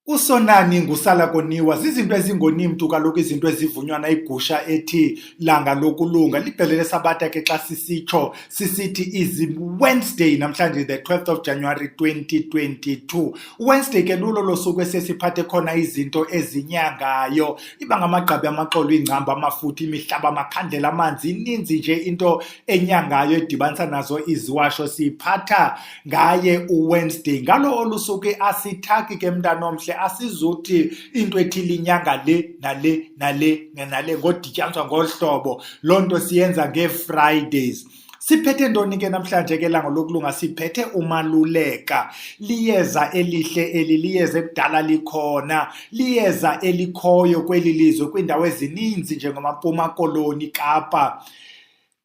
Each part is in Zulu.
USonani ngusala koniwa zizinto ezingonimntu kaloku izinto ezivunywa nayigusha ethi langa lokulunga libhelele sabatha ke xa sisitsho sisithi is Wednesday namhlanje the 12th of January 2022. Wednesday ke lulo losuku esesiphathe khona izinto ezinyangayo iba ngamagqabi amaxolo ingcamba amafutha imihlaba amakhandlela amanzi ininzi nje into enyangayo edibanisa nazo iziwasho siphatha ngaye uWednesday ngalo olusuku asithaki ke mntana omhle asizuthi into ethile inyanga le nale ngodityaniswa ngohlobo lonto siyenza ngeFridays. Siphethe ntoni ke namhlanje ke langa lokulunga siphethe umaluleka liyeza elihle eli liyeza ekudala likhona liyeza elikhoyo kweli lizwe kwindawo ezininzi njengamaMpuma Koloni Kapa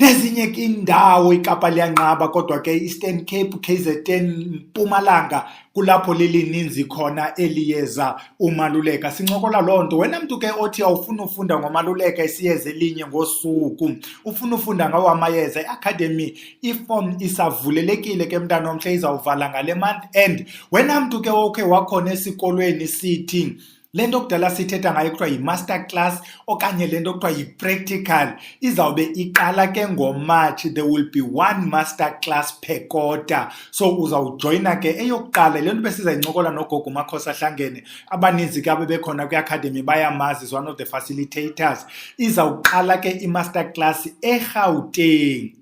nezinye indawo iKapa liyanqaba kodwa ke Eastern Cape KZN Mpumalanga kulapho lilininzi khona eliyeza umaluleka sincokola lonto wena mntu ke othi awufuna ufunda ngomaluleka isiyeza elinye ngosuku ufuna ufunda ngawo amayeza iacademy iform isavulelekile ke mntana omhle izawuvala ngale month end wena mntu ke okhe wakhona esikolweni sithi lento kudala sithetha ngayo kuthiwa yi-master class okanye lento kuthiwa yi-practical izawube iqala ke ngoMarch there will be one master class per quarter so uzawujoyina ke eyokuqala lento besizayincokola nogogo uMakhosi Hlangene abaninzi ke abebekhona kwi-academy bayamazi is one of the facilitators izawuqala ke i-master class eGauteng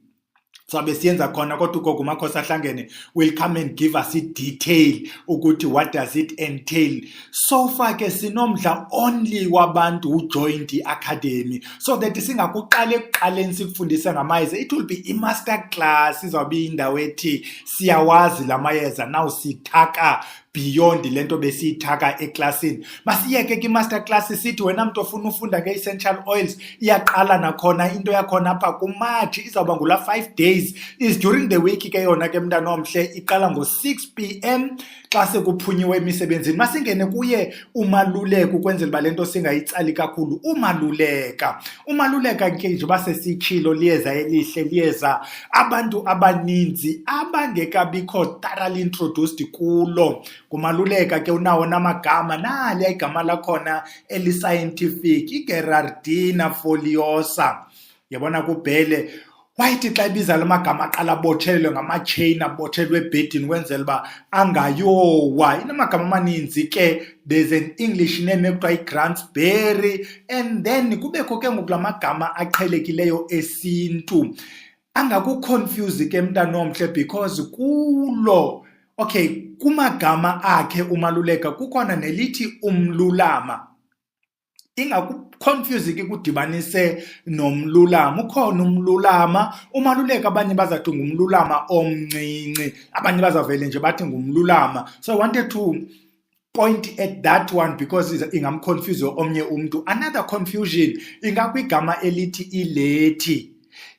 so besiyenza khona kodwa ugogo uMakhosi Hlangene will come and give us i-detail ukuthi what does it entail so far ke sinomdla only wabantu who joined i-academy so that singakuqala ekuqaleni sikufundise ngamayeza it will be i-master class izawube indawo ethi siyawazi lamayeza now sithaka beyond lento besiyithaka eklasini masiyeke ke master class sithi wena mntu ofuna ufunda nge-essential oils iyaqala nakhona into yakhona apha kuMarch izawuba ngula 5 days is during the week ke yona ke mntana omhle iqala ngo-6 p.m. xa sekuphunyiwe emisebenzini masingene kuye umaluleka ukwenzela uba lento singayitsali kakhulu umaluleka ke njengoba sesitshilo liyeza elihle liyeza abantu abaninzi abangekabikho thoroughly introduced kulo kumaluleka ke unawo namagama nali igama lakhona eliscientific iGerardina foliosa yabona kubhele wayithi xa ibiza lamagama aqala abotshelwe ngama-chain abotshelwe ebhedini kwenzela uba angayowa inamagama amaninzi ke there's an English name ekuthiwa iGrantsberry and then kubekho ke ngoku lamagama aqhelekileyo esintu angakuconfuse ke mntana omhle because kulo okay kumagama akhe umaluleka kukhona nelithi umlulama ingakuconfuse ke kudibanise nomlulama ukhona umlulama umaluleka abanye bazathi ngumlulama omncinci abanye bazavele nje bathi ngumlulama so I wanted to point at that one because ingamconfuse omnye umuntu another confusion ingakwigama elithi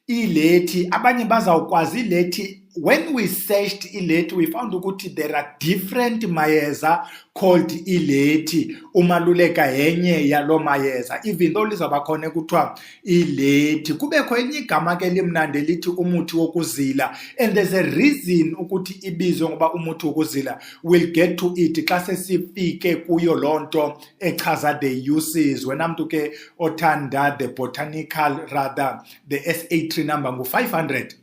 ilethi abanye bazawukwazi ilethi when we searched ilethi we found ukuthi there are different mayeza called ilethi umaluleka yenye yalo mayeza even though lizaba khona kuthiwa ilethi kubekho elinye igama ke limnandi elithi umuthi wokuzila and there's a reason ukuthi ibizwe ngoba umuthi wokuzila we'll get to it xa sesifike kuyo lonto echaza the uses wena mntu ke othanda the botanical rather the SA3 number ngu500.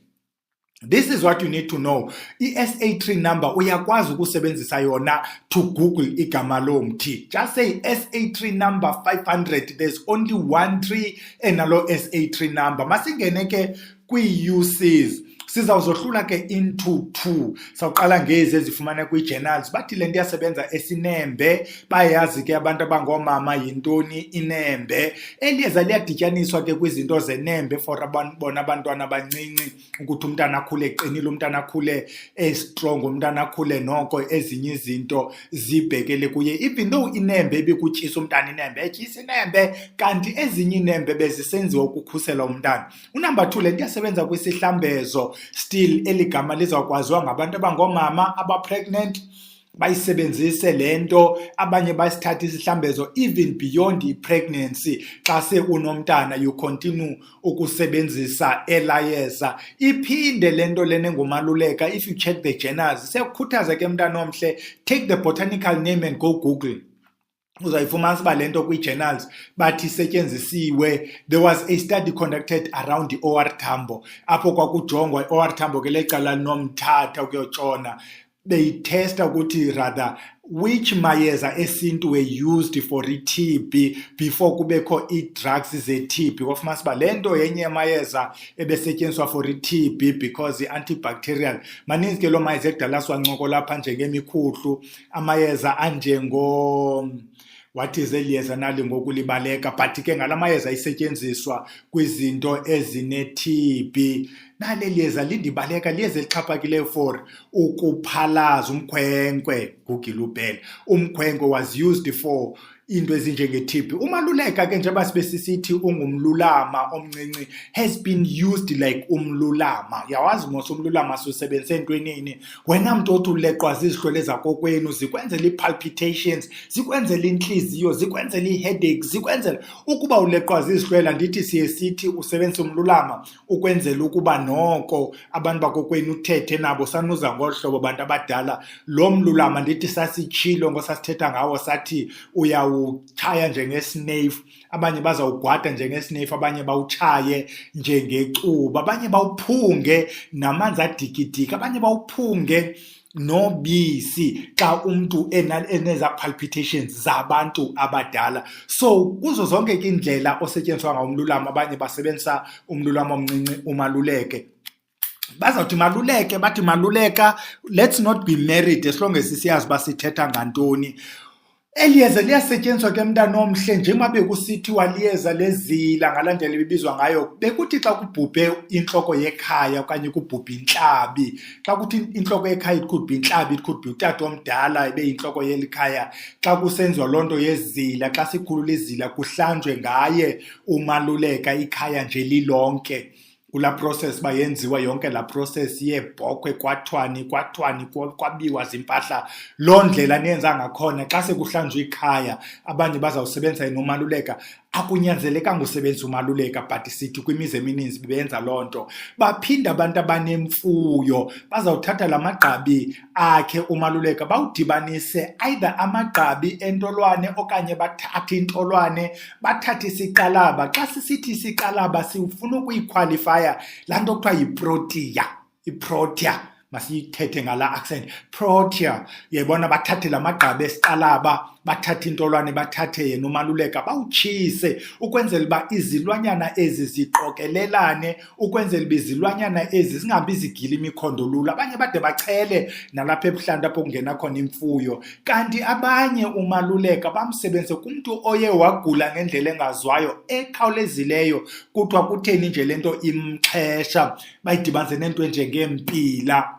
This is what you need to know. I-SA3 number uyakwazi ukusebenzisa yona to Google igama lomthi. Just say SA3 number 500. There's only one tree enalo SA3 number. Masingene ke kwi-uses. Sizawuzohlula ke into two. Sawuqala ngezi ezifumana kwi-journals. Bathi le nto iyasebenza esinembe. Bayazi ke abantu abangomama yintoni inembe. Eliyeza liyadityaniswa ke kwizinto zenembe for bona abantwana abancinci ukuthi umntana akhule eqinile, umntana akhule strong, umntana akhule noko ezinye izinto zibhekele kuye. Even though inembe ebikutyisa umntana inembe, etyisa inembe kanti ezinye inembe bezisenziwa ukukhusela umntana. Unumber 2 le nto iyasebenza kwisihlambezo. Still eligama lizawukwaziwa ngabantu abangomama abapregnant bayisebenzise lento abanye basithatha isihlambezo even beyond i-pregnancy xa seunomntana you continue ukusebenzisa elayeza iphinde lento lene ngumaluleka if you check the journals sekukhuthaza ke mntana omhle take the botanical name and go Google uzayifumana siba lento kwi-journals bathi isetyenzisiwe. There was a study conducted around i-OR Tambo apho kwakujongwa i-OR Tambo ke lecala linomthatha ukuyotshona, beyithesta ukuthi rather which mayeza esintu were used for i-TB before kubekho i-drugs ze-TB. Kwafumana siba lento yenye yamayeza ebesetyenziswa for i-TB because i-antibacterial. Maninzi ke loo mayeza ekudala siwancokola apha njengemikhuhlu, amayeza anjengo what is eliyeza nali ngokulibaleka, but ke ngala mayeza isetyenziswa kwizinto ezine-TB. Naleli yeza lindibaleka, liyeza elixhaphakileyo for ukuphalaza umkhwenkwe. Gugilubhele, umkhwenkwe was used for into ezinjenge-TB. Umaluleka ke njengoba sibe sisithi ungumlulama omncinci has been used like umlulama. Yawazi mos umlulama siwusebenzise entwenini, wena mntu othi uleqwa zizihlole zakokwenu zikwenzela ii-palpitations, zikwenzela intliziyo, zikwenzela ii-headache, zikwenzela ukuba uleqwa zizihlwela. Ndithi siye sithi usebenzise umlulama ukwenzela ukuba noko abantu bakokwenu uthethe nabo sanuza ngolu hlobo bantu abadala. Lo mlulama ndithi sasitshilo ngosasithetha ngawo sathi uyawutshaya njengesneyifu, abanye bazawugwada njengesneyifu, abanye bawutshaye njengecuba, abanye bawuphunge namanzi adikidiki, abanye bawuphunge nobisi xa umntu eneza palpitations zabantu abadala. So kuzo zonke ke indlela osetyenziswa ngawo umlulama, abanye basebenzisa umlulama omncinci umaluleke. Bazawuthi maluleke, bathi maluleka, let's not be married as long as siyazi uba sithetha ngantoni. Eliyeza liyasetyenziswa ke mntana omhle njengoba bekusithiwa liyeza lezila ngala ndlela libizwa ngayo. Bekuthi xa kubhubhe intloko yekhaya okanye kubhubhe intlabi, xa kuthi intloko yekhaya it could be intlabi, it could be utata omdala ebe intloko yelikhaya, xa kusenziwa loo nto yezila, xa sikhulula izila kuhlanjwe ngaye umaluleka ikhaya nje lilonke. Kula process bayenziwa yonke la process yebhokhwe kwathwani kwabiwa zimpahla. Loo ndlela niyenza ngakhona xa sekuhlanjwa ikhaya, abanye bazawusebenzisa nomaluleka. Akunyanzelekanga usebenzisa umaluleka, but sithi kwimizi emininzi bebenza loo nto. Baphinda abantu abanemfuyo bazawuthatha la magqabi akhe umaluleka bawudibanise, either amagqabi entolwane okanye bathathe intolwane, bathathe isiqalaba. Xa sisithi isiqalaba sifuna ukuyiqualifya laa nto kuthiwa yiprotea, iprotea masiyithethe ngala accent, protea. Yayibona, bathathe la magqabi esiqalaba, bathathe intolwane, bathathe yena umaluleka bawutshise ukwenzela uba izilwanyana ezi ziqokelelane, ukwenzela uba izilwanyana ezi zingabi zigila imikhondo lula. Abanye bade bachele nalapha ebuhlanti apho kungena khona imfuyo, kanti abanye umaluleka bamsebenzise kumntu oye wagula ngendlela engaziwayo ekhawulezileyo. Kuthiwa kutheni nje le nto imxhesha, bayidibanise nento enjengempila,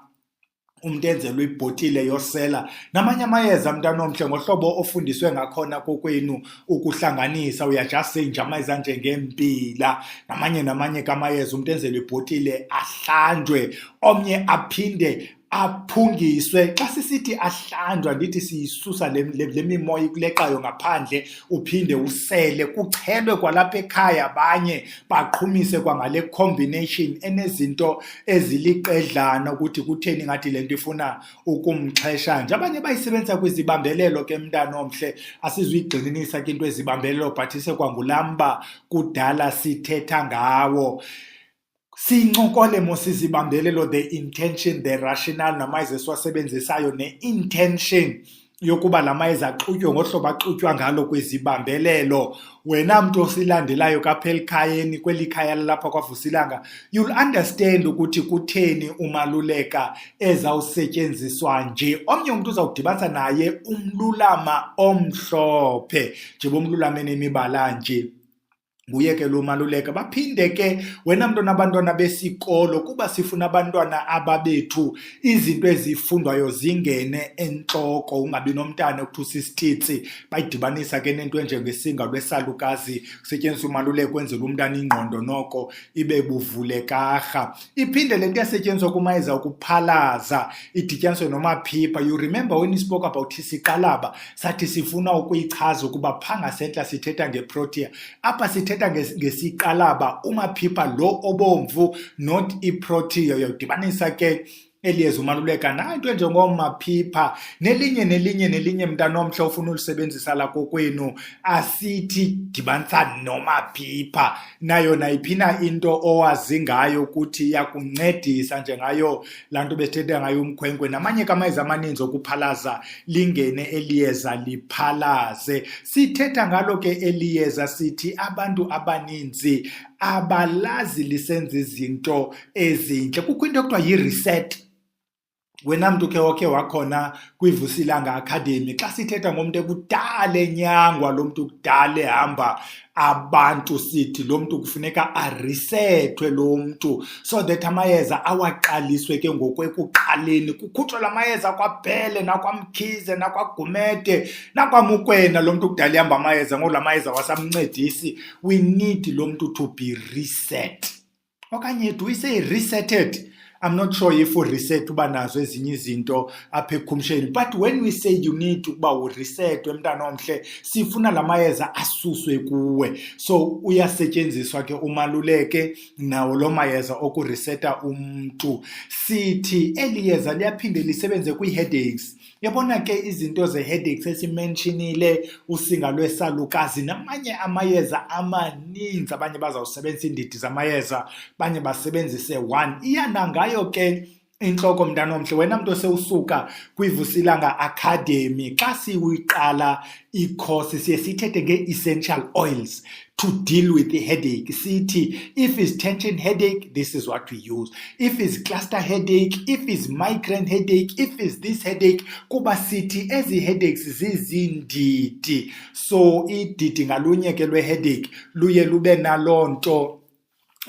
umntu enzelwe ibhotile yosela. Namanye amayeza mntana omhle ngohlobo ofundiswe ngakhona kokwenu ukuhlanganisa, uyajase nje amayeza njengempila. Namanye kamayeza umntu enzelwe ibhotile ahlanjwe, omnye aphinde aphungiswe. Xa sisithi ahlanjwa ndithi siyisusa le mimoya ikuleqayo ngaphandle, uphinde usele, kuchelwe kwalapha ekhaya, abanye baqhumise kwangale combination enezinto eziliqedlana ukuthi kutheni ngathi le nto ifuna ukumxhesha nje. Abanye bayisebenzisa kwizibambelelo ke mntana omhle, asizuyigxininisa ke into ezibambelelo, but isekwangulamba kudala sithetha ngawo. Sincokole mosizibambelelo, the intention, the rationale namayeza esiwasebenzisayo, ne-intention yokuba la mayeza axutywe ngohlobo axutywa ngalo kwezibambelelo. Wena mntu osilandelayo kapha elikhayeni, kweli khaya lalapha kwaVusilanga, you'll understand ukuthi kutheni umaluleka ezawusetyenziswa nje. Omnye umntu uzawudibanisa naye umlulama omhlophe, nje bomlulama enemibala nje, nguye ke lo maluleka. Baphinde ke wena mntwana abantwana besikolo, kuba sifuna abantwana ababethu izinto ezifundwayo zingene entloko, ungabi nomntana okuthi usisititsi, bayidibanisa ke nento enjengesinga lwesalukazi, kusetyenziswa umaluleka kwenzela umntana ingqondo noko ibe buvulekarha. Iphinde le nto yasetyenziswa kumayeza ukuphalaza, idityaniswe nomaphipha. You remember when we spoke about isiqalaba, sathi sifuna ukuyichaza ukuba pha ngasentla sithetha ngeprotea, apha sithetha ngesiqalaba, umaphipha lo obomvu, not iprotea. Uyawudibanisa ke Eliyeza umaluleka nayo into enjengomaphipha nelinye mntanomhle ofuna ulisebenzisa lakokwenu asithi dibanisa nomaphipha nayo nayiphina into owazi ngayo ukuthi iyakuncedisa njengayo laa nto besithetha ngayo umkhwenkwe namanye kamayeza amaninzi okuphalaza lingene eliyeza liphalaze. Sithetha ngalo ke eliyeza sithi abantu abaninzi abalazi lisenza izinto ezintle. Kukho into ekuthiwa yi-reset. Wena mntu ke wakhe wakhona kwiVusilanga Academy xa sithetha ngomntu ekudala enyangwa lo mntu kudala ehamba abantu sithi lo mntu kufuneka arisethwe lo mntu so that amayeza awaqaliswe ke ngokwekuqaleni kukhutshwa la mayeza kwaBhele nakwamkhize nakwagumede nakwaMukwena lo mntu kudala ehamba amayeza ngoku la mayeza wasamncedisi. We need lo mntu to be reset. Okanye do we say resetted? I'm not sure if reset uba nazo ezinye izinto apha ekhumsheni, but when we say you need ukuba uresetwe mntana omhle sifuna la mayeza asuswe kuwe. So uyasetyenziswa ke umaluleke nawo lo mayeza okureseta umntu. Sithi eliyeza liyaphinde lisebenze kwi-headaches. Yabona ke izinto ze-headaches esimentionile usinga lwesalukazi namanye amayeza amaninzi abanye bazawusebenzisa iindidi zamayeza abanye basebenzise one. Iyanangayo ke intloko mntanomhle wena mntu osewusuka kwiVusilanga Academy xa siyiqala ikhosi siye sithethe nge-essential oils to deal with the headache. Sithi if it's tension headache, this is what we use. If it's cluster headache, if it's migraine headache, if it's this headache, kuba sithi ezi headaches zizindidi. So ididi ngalunye ke lwe-headache luye lube naloo nto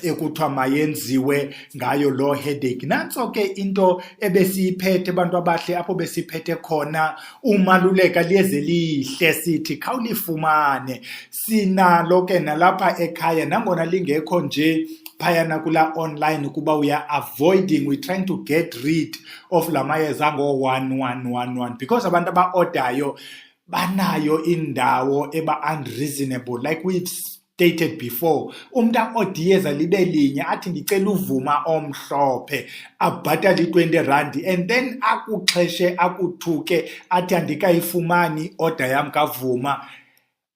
ekuthiwa mayenziwe ngayo lo headache. Nantso ke into ebesiyiphethe abantu abahle apho besiphethe khona umaluleka liyeze lihle sithi khawulifumane. Sinalo ke nalapha ekhaya nangona lingekho nje phayana kula online kuba we are avoiding, we're trying to get rid of la mayeza ngo-1111 because abantu aba-odayo banayo indawo eba-unreasonable like we've stated before. Umntu odiyeza libe linye athi ndicela uvuma omhlophe abhatale i-R20 and then akuxheshe akuthuke athi andikayifumani order yam kavuma.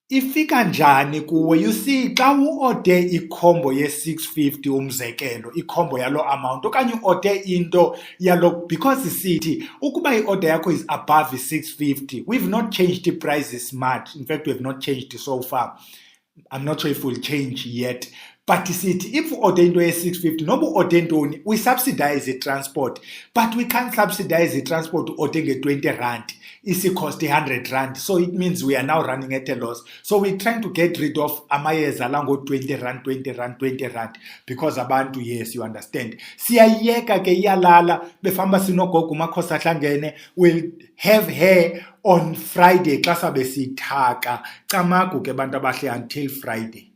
Ifika njani kuwe? You see xa uode ikhombo ye-650 umzekelo ikhombo yalo amount okanye uode into yalo because sithi ukuba i-order yakho is above i-650 we've not changed the prices much. In fact, we have not changed so far. I'm not sure if we'll change yet. But sithi if order into ye-650 noba order ntoni we subsidize the transport but we can't subsidize the transport order nge-R20 cost R100. So it means we are now running at a loss. So we're trying to get rid of amayeza la ngo-R20 because abantu, yes, you understand. Siyayeka ke iyalala befamba sinogogo uMakhosi ahlangene will have her on Friday xa sabe sithaka camagu ke bantu abahle until Friday.